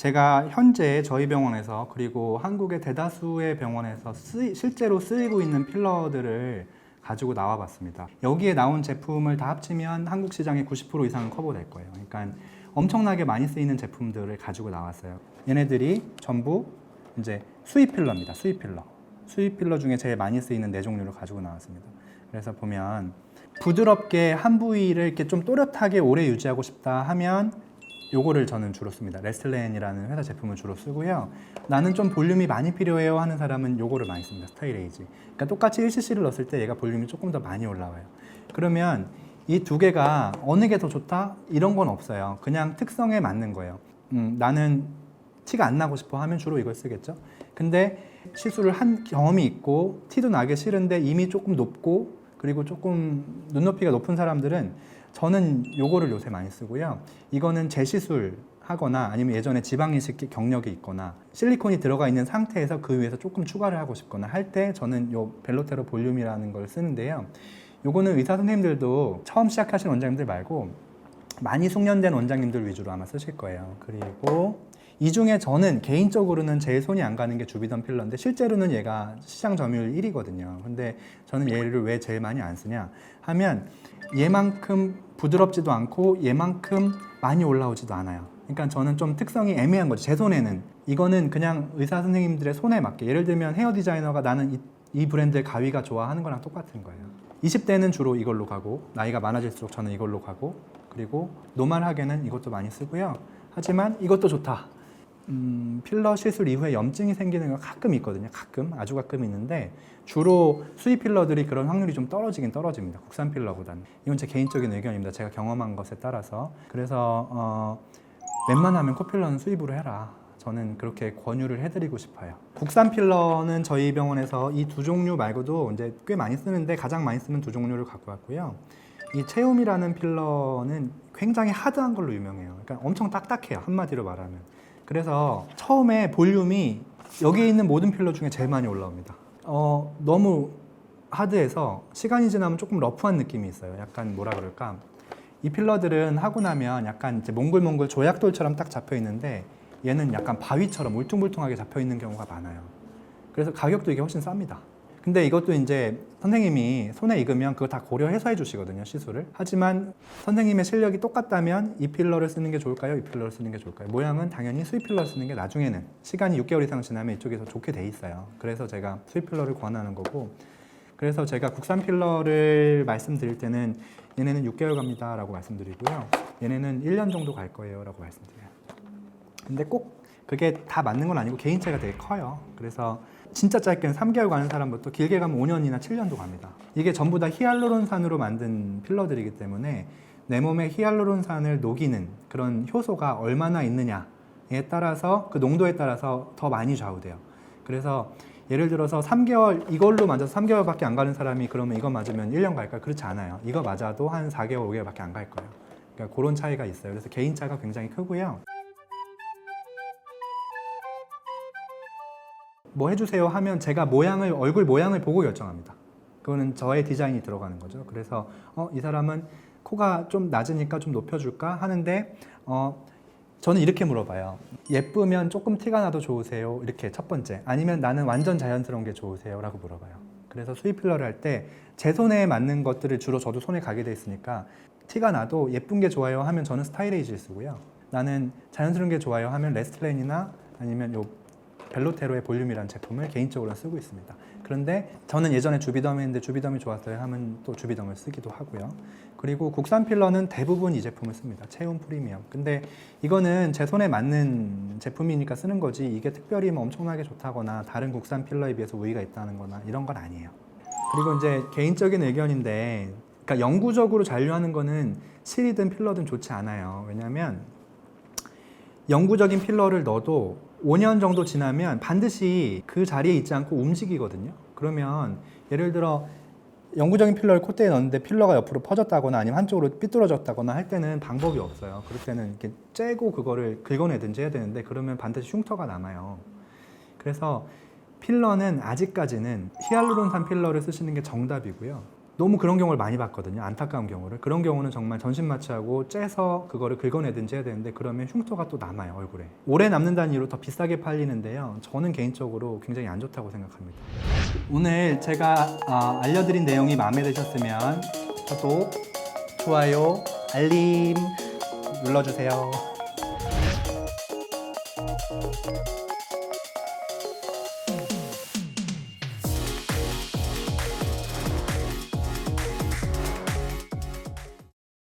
제가 현재 저희 병원에서 그리고 한국의 대다수의 병원에서 실제로 쓰이고 있는 필러들을 가지고 나와 봤습니다. 여기에 나온 제품을 다 합치면 한국 시장의 90% 이상은 커버될 거예요. 그러니까 엄청나게 많이 쓰이는 제품들을 가지고 나왔어요. 얘네들이 전부 이제 수입 필러입니다. 수입 필러. 수입 필러 중에 제일 많이 쓰이는 네 종류를 가지고 나왔습니다. 그래서 보면 부드럽게 한 부위를 이렇게 좀 또렷하게 오래 유지하고 싶다 하면 요거를 저는 주로 씁니다. 레스틀렌이라는 회사 제품을 주로 쓰고요. 나는 좀 볼륨이 많이 필요해요 하는 사람은 요거를 많이 씁니다. 스타일에이지. 그러니까 똑같이 1cc를 넣었을 때 얘가 볼륨이 조금 더 많이 올라와요. 그러면 이 두 개가 어느 게 더 좋다? 이런 건 없어요. 그냥 특성에 맞는 거예요. 나는 티가 안 나고 싶어 하면 주로 이걸 쓰겠죠. 근데 시술을 한 경험이 있고 티도 나기 싫은데 이미 조금 높고 그리고 조금 눈높이가 높은 사람들은 저는 요거를 요새 많이 쓰고요. 이거는 재시술 하거나 아니면 예전에 지방 이식 경력이 있거나 실리콘이 들어가 있는 상태에서 그 위에서 조금 추가를 하고 싶거나 할 때 저는 요 벨로테로 볼륨이라는 걸 쓰는데요. 요거는 의사 선생님들도 처음 시작하신 원장님들 말고 많이 숙련된 원장님들 위주로 아마 쓰실 거예요. 그리고 이 중에 저는 개인적으로는 제일 손이 안 가는 게 주비던 필러인데 실제로는 얘가 시장 점유율 1위거든요. 근데 저는 얘를 왜 제일 많이 안 쓰냐 하면 얘만큼 부드럽지도 않고 얘만큼 많이 올라오지도 않아요. 그러니까 저는 좀 특성이 애매한 거죠. 제 손에는 이거는 그냥 의사 선생님들의 손에 맞게, 예를 들면 헤어 디자이너가 나는 이 브랜드의 가위가 좋아 하는 거랑 똑같은 거예요. 20대는 주로 이걸로 가고 나이가 많아질수록 저는 이걸로 가고 그리고 노멀하게는 이것도 많이 쓰고요. 하지만 이것도 좋다. 필러 시술 이후에 염증이 생기는 거 가끔 있거든요. 가끔, 아주 가끔 있는데 주로 수입 필러들이 그런 확률이 좀 떨어지긴 떨어집니다. 국산 필러보다는. 이건 제 개인적인 의견입니다. 제가 경험한 것에 따라서. 그래서 웬만하면 코필러는 수입으로 해라. 저는 그렇게 권유를 해드리고 싶어요. 국산 필러는 저희 병원에서 이 두 종류 말고도 이제 꽤 많이 쓰는데 가장 많이 쓰는 두 종류를 갖고 왔고요. 이 체움이라는 필러는 굉장히 하드한 걸로 유명해요. 그러니까 엄청 딱딱해요. 한마디로 말하면. 그래서 처음에 볼륨이 여기에 있는 모든 필러 중에 제일 많이 올라옵니다. 너무 하드해서 시간이 지나면 조금 러프한 느낌이 있어요. 약간 뭐라 그럴까? 이 필러들은 하고 나면 약간 이제 몽글몽글 조약돌처럼 딱 잡혀 있는데 얘는 약간 바위처럼 울퉁불퉁하게 잡혀 있는 경우가 많아요. 그래서 가격도 이게 훨씬 쌉니다. 근데 이것도 이제 선생님이 손에 익으면 그거 다 고려해서 해주시거든요, 시술을. 하지만 선생님의 실력이 똑같다면 이 필러를 쓰는 게 좋을까요? 이 필러를 쓰는 게 좋을까요? 모양은 당연히 수입 필러를 쓰는 게 나중에는 시간이 6개월 이상 지나면 이쪽에서 좋게 돼 있어요. 그래서 제가 수입 필러를 권하는 거고, 그래서 제가 국산 필러를 말씀드릴 때는 얘네는 6개월 갑니다 라고 말씀드리고요. 얘네는 1년 정도 갈 거예요 라고 말씀드려요. 근데 꼭 그게 다 맞는 건 아니고 개인차가 되게 커요. 그래서 진짜 짧게는 3개월 가는 사람부터 길게 가면 5년이나 7년도 갑니다. 이게 전부 다 히알루론산으로 만든 필러들이기 때문에 내 몸에 히알루론산을 녹이는 그런 효소가 얼마나 있느냐에 따라서 그 농도에 따라서 더 많이 좌우돼요. 그래서 예를 들어서 3개월 이걸로 맞아서 3개월밖에 안 가는 사람이 그러면 이거 맞으면 1년 갈까요? 그렇지 않아요. 이거 맞아도 한 4개월, 5개월밖에 안 갈 거예요. 그러니까 그런 차이가 있어요. 그래서 개인차가 굉장히 크고요. 뭐 해주세요 하면 제가 얼굴 모양을 보고 결정합니다. 그거는 저의 디자인이 들어가는 거죠. 그래서 이 사람은 코가 좀 낮으니까 좀 높여줄까 하는데 저는 이렇게 물어봐요. 예쁘면 조금 티가 나도 좋으세요? 이렇게 첫 번째. 아니면 나는 완전 자연스러운 게 좋으세요? 라고 물어봐요. 그래서 수입 필러를 할 때 제 손에 맞는 것들을 주로 저도 손에 가게 돼 있으니까 티가 나도 예쁜 게 좋아요 하면 저는 스타일에이지를 쓰고요. 나는 자연스러운 게 좋아요 하면 레스틀렌이나 아니면 요 벨로테로의 볼륨이라는 제품을 개인적으로 쓰고 있습니다. 그런데 저는 예전에 주비덤이 했는데 주비덤이 좋았어요 하면 또 주비덤을 쓰기도 하고요. 그리고 국산 필러는 대부분 이 제품을 씁니다. 체움 프리미엄. 근데 이거는 제 손에 맞는 제품이니까 쓰는 거지 이게 특별히 뭐 엄청나게 좋다거나 다른 국산 필러에 비해서 우위가 있다는 거나 이런 건 아니에요. 그리고 이제 개인적인 의견인데 그러니까 영구적으로 잔류하는 거는 실이든 필러든 좋지 않아요. 왜냐하면 영구적인 필러를 넣어도 5년 정도 지나면 반드시 그 자리에 있지 않고 움직이거든요. 그러면 예를 들어 영구적인 필러를 콧대에 넣었는데 필러가 옆으로 퍼졌다거나 아니면 한쪽으로 삐뚤어졌다거나 할 때는 방법이 없어요. 그럴 때는 이렇게 째고 그거를 긁어내든지 해야 되는데 그러면 반드시 흉터가 남아요. 그래서 필러는 아직까지는 히알루론산 필러를 쓰시는 게 정답이고요. 너무 그런 경우를 많이 봤거든요. 안타까운 경우를. 그런 경우는 정말 전신 마취하고 째서 그거를 긁어내든지 해야 되는데 그러면 흉터가 또 남아요, 얼굴에. 오래 남는다는 이유로 더 비싸게 팔리는데요. 저는 개인적으로 굉장히 안 좋다고 생각합니다. 오늘 제가 알려드린 내용이 마음에 드셨으면 구독, 좋아요, 알림 눌러주세요.